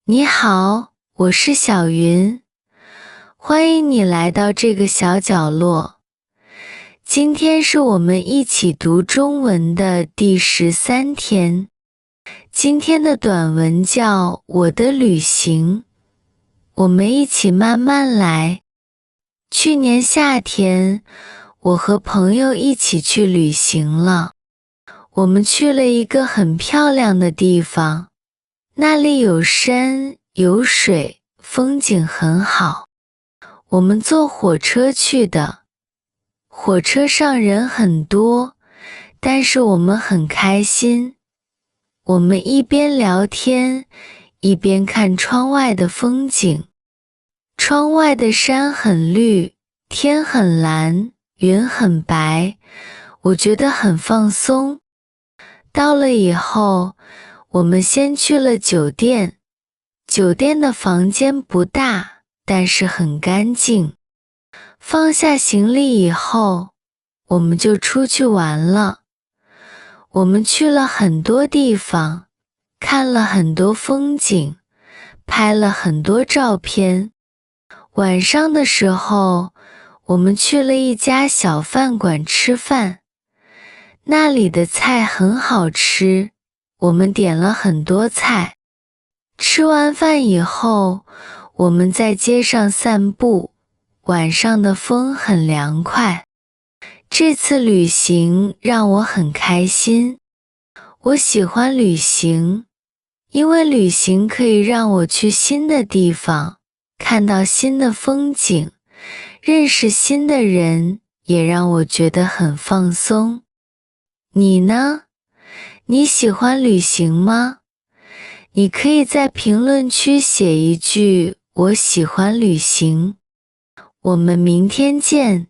你好，我是小云，欢迎你来到这个小角落。今天是我们一起读中文的第13天。今天的短文叫《我的旅行》，我们一起慢慢来。去年夏天，我和朋友一起去旅行了。我们去了一个很漂亮的地方，那里有山有水，风景很好。我们坐火车去的，火车上人很多，但是我们很开心。我们一边聊天，一边看窗外的风景。窗外的山很绿，天很蓝，云很白，我觉得很放松。到了以后，我们先去了酒店。酒店的房间不大，但是很干净。放下行李以后，我们就出去玩了。我们去了很多地方，看了很多风景，拍了很多照片。晚上的时候，我们去了一家小饭馆吃饭，那里的菜很好吃，我们点了很多菜。吃完饭以后，我们在街上散步，晚上的风很凉快。这次旅行让我很开心。我喜欢旅行，因为旅行可以让我去新的地方，看到新的风景，认识新的人，也让我觉得很放松。你呢？你喜欢旅行吗？你可以在评论区写一句"我喜欢旅行"。我们明天见。